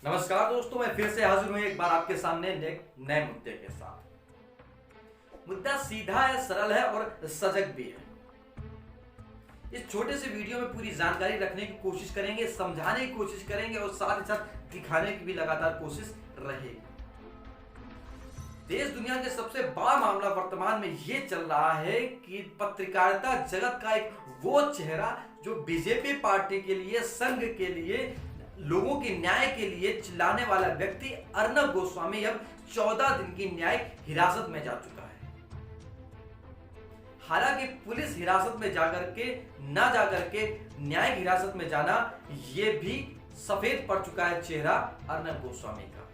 नमस्कार दोस्तों, मैं फिर से हाजिर हूं एक बार आपके सामने एक नए मुद्दे के साथ। मुद्दा सीधा है, सरल है और सजग भी है। इस छोटे से वीडियो में पूरी जानकारी रखने की कोशिश करेंगे, समझाने की कोशिश करेंगे और साथ ही साथ दिखाने की भी लगातार कोशिश रहेगी। देश दुनिया के सबसे बड़ा मामला वर्तमान में ये चल रहा है कि पत्रकारिता जगत का एक वो चेहरा जो बीजेपी पार्टी के लिए, संघ के लिए, लोगों के न्याय के लिए चिल्लाने वाला व्यक्ति अर्नब गोस्वामी अब 14 दिन की न्यायिक हिरासत में जा चुका है। हालांकि पुलिस हिरासत में जाकर के न्यायिक हिरासत में जाना यह भी सफेद पड़ चुका है चेहरा अर्नब गोस्वामी का।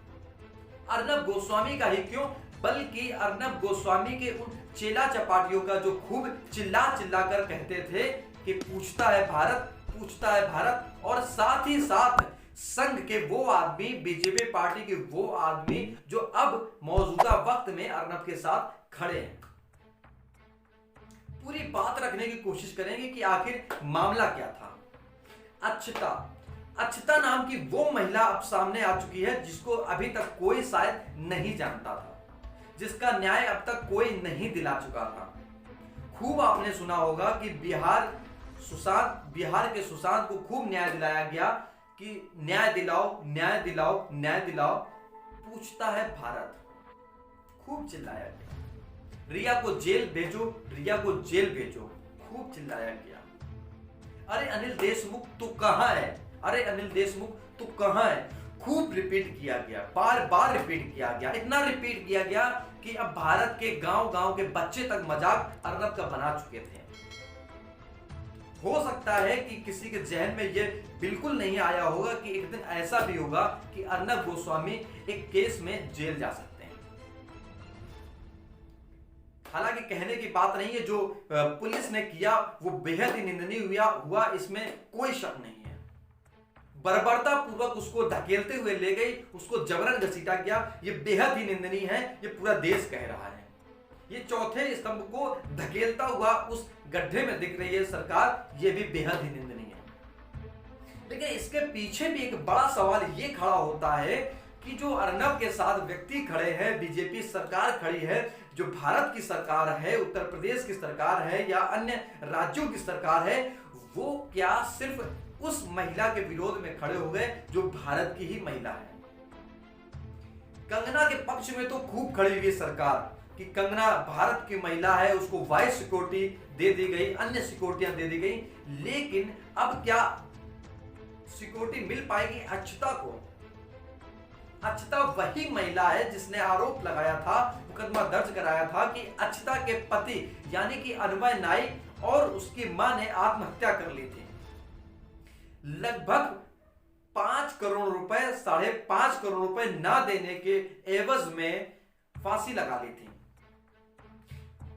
अर्नब गोस्वामी का ही क्यों, बल्कि अर्नब गोस्वामी के उन चेला चपाटियों का जो खूब चिल्ला कर कहते थे कि पूछता है भारत, पूछता है भारत, और साथ ही साथ संघ के वो आदमी, बीजेपी पार्टी के वो आदमी जो अब मौजूदा वक्त में अर्नब के साथ खड़े हैं। पूरी बात रखने की कोशिश करेंगे कि आखिर मामला क्या था। अक्षता नाम की वो महिला अब सामने आ चुकी है जिसको अभी तक कोई शायद नहीं जानता था, जिसका न्याय अब तक कोई नहीं दिला चुका था। खूब आपने सुना होगा कि बिहार के सुशांत को खूब न्याय दिलाया गया कि न्याय दिलाओ, न्याय दिलाओ, न्याय दिलाओ, पूछता है भारत, खूब चिल्लाया गया। रिया को जेल भेजो, रिया को जेल भेजो, खूब चिल्लाया गया। अरे अनिल देशमुख तू कहां है, अरे अनिल देशमुख तू कहां है, खूब रिपीट किया गया, बार बार रिपीट किया गया। इतना रिपीट किया गया कि अब भारत के गांव के बच्चे तक मजाक अर्नब का बना चुके थे। हो सकता है कि किसी के जहन में यह बिल्कुल नहीं आया होगा कि एक दिन ऐसा भी होगा कि अर्नब गोस्वामी एक केस में जेल जा सकते हैं। हालांकि कहने की बात नहीं है, जो पुलिस ने किया वो बेहद ही निंदनीय हुआ, इसमें कोई शक नहीं है। बर्बरता पूर्वक उसको धकेलते हुए ले गई, उसको जबरन घसीटा गया, ये बेहद ही निंदनीय है, ये पूरा देश कह रहा है। ये चौथे स्तंभ को धकेलता हुआ उस गड्ढे में दिख रही है सरकार, ये भी बेहद ही निंदनीय है। लेकिन इसके पीछे भी एक बड़ा सवाल ये खड़ा होता है कि जो अर्नब के साथ व्यक्ति खड़े हैं, बीजेपी सरकार खड़ी है, जो भारत की सरकार है, उत्तर प्रदेश की सरकार है या अन्य राज्यों की सरकार है, वो क्या सिर्फ उस महिला के विरोध में खड़े हो गए जो भारत की ही महिला है। कंगना के पक्ष में तो खूब खड़ी हुई सरकार कि कंगना भारत की महिला है, उसको वाइस सिक्योरिटी दे दी गई, अन्य सिक्योरिटियां दे दी गई, लेकिन अब क्या सिक्योरिटी मिल पाएगी अक्षता को? अक्षता वही महिला है जिसने आरोप लगाया था, मुकदमा दर्ज कराया था कि अक्षता के पति यानी कि अनुभय नाइक और उसकी मां ने आत्महत्या कर ली थी। लगभग 5 करोड़ रुपए, 5.5 करोड़ रुपए ना देने के एवज में फांसी लगा ली थी।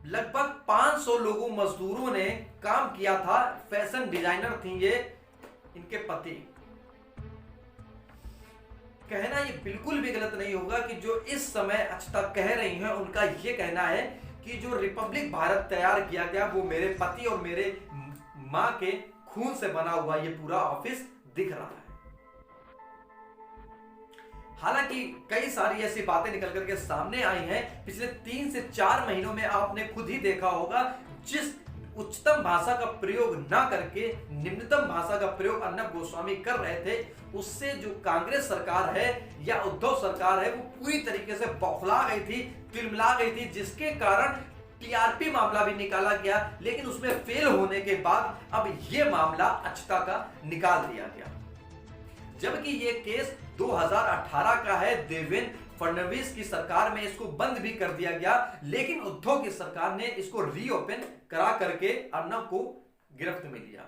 लगभग 500 लोगों मजदूरों ने काम किया था, फैशन डिजाइनर थी ये इनके पति। कहना ये बिल्कुल भी गलत नहीं होगा कि जो इस समय अक्षता कह रही हैं, उनका ये कहना है कि जो रिपब्लिक भारत तैयार किया गया वो मेरे पति और मेरे मां के खून से बना हुआ ये पूरा ऑफिस दिख रहा है। हालांकि कई सारी ऐसी बातें निकल करके सामने आई हैं। पिछले 3 से 4 महीनों में आपने खुद ही देखा होगा, जिस उच्चतम भाषा का प्रयोग ना करके निम्नतम भाषा का प्रयोग अर्नब गोस्वामी कर रहे थे, उससे जो कांग्रेस सरकार है या उद्धव सरकार है वो पूरी तरीके से बौखला गई थी, तिलमिला गई थी, जिसके कारण टीआरपी मामला भी निकाला गया। लेकिन उसमें फेल होने के बाद अब यह मामला अक्षता का निकाल दिया गया, जबकि ये केस 2018 का है। देवेंद्र फडणवीस की सरकार में इसको बंद भी कर दिया गया, लेकिन उद्धव की सरकार ने इसको रीओपन करा करके अर्नब को गिरफ्त में लिया।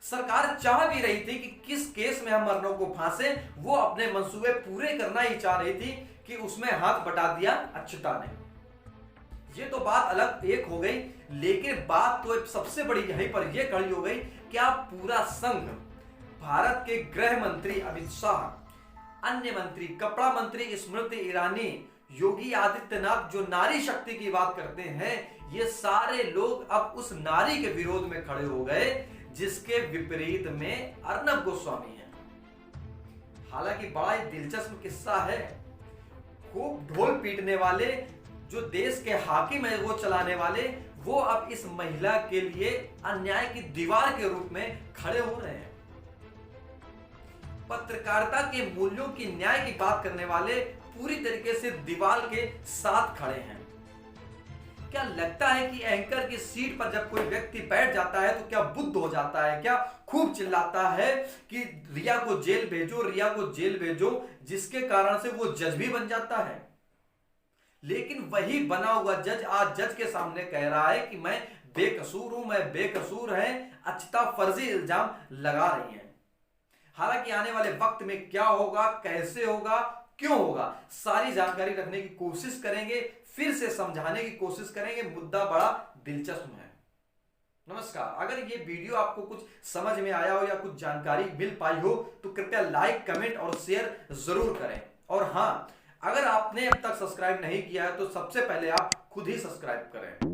सरकार चाह भी रही थी कि किस केस में हम अर्नब को फांसे, वो अपने मंसूबे पूरे करना ही चाह रही थी कि उसमें हाथ बटा दिया अक्षता ने। ये तो बात अलग एक हो गई, लेकिन बात तो सबसे बड़ी यहीं पर यह खड़ी हो गई, क्या पूरा संघ, भारत के गृह मंत्री अमित शाह, अन्य मंत्री, कपड़ा मंत्री स्मृति ईरानी, योगी आदित्यनाथ जो नारी शक्ति की बात करते हैं, ये सारे लोग अब उस नारी के विरोध में खड़े हो गए जिसके विपरीत में अर्नब गोस्वामी है। हालांकि बड़ा ही दिलचस्प किस्सा है। खूब ढोल पीटने वाले जो देश के हाकिम है, वो चलाने वाले, वो अब इस महिला के लिए अन्याय की दीवार के रूप में खड़े हो रहे हैं। पत्रकारिता के मूल्यों की न्याय की बात करने वाले पूरी तरीके से दीवार के साथ खड़े हैं। क्या लगता है कि एंकर की सीट पर जब कोई व्यक्ति बैठ जाता है तो क्या बुद्ध हो जाता है? क्या खूब चिल्लाता है कि रिया को जेल भेजो, रिया को जेल भेजो, जिसके कारण से वो जज भी बन जाता है। लेकिन वही बना हुआ जज आज जज के सामने कह रहा है कि मैं बेकसूर हूं, मैं बेकसूर है, अक्षता फर्जी इल्जाम लगा रही है। हालांकि आने वाले वक्त में क्या होगा, कैसे होगा, क्यों होगा, सारी जानकारी रखने की कोशिश करेंगे, फिर से समझाने की कोशिश करेंगे। मुद्दा बड़ा दिलचस्प है। नमस्कार, अगर ये वीडियो आपको कुछ समझ में आया हो या कुछ जानकारी मिल पाई हो तो कृपया लाइक, कमेंट और शेयर जरूर करें। और हां, अगर आपने अब तक सब्सक्राइब नहीं किया है तो सबसे पहले आप खुद ही सब्सक्राइब करें।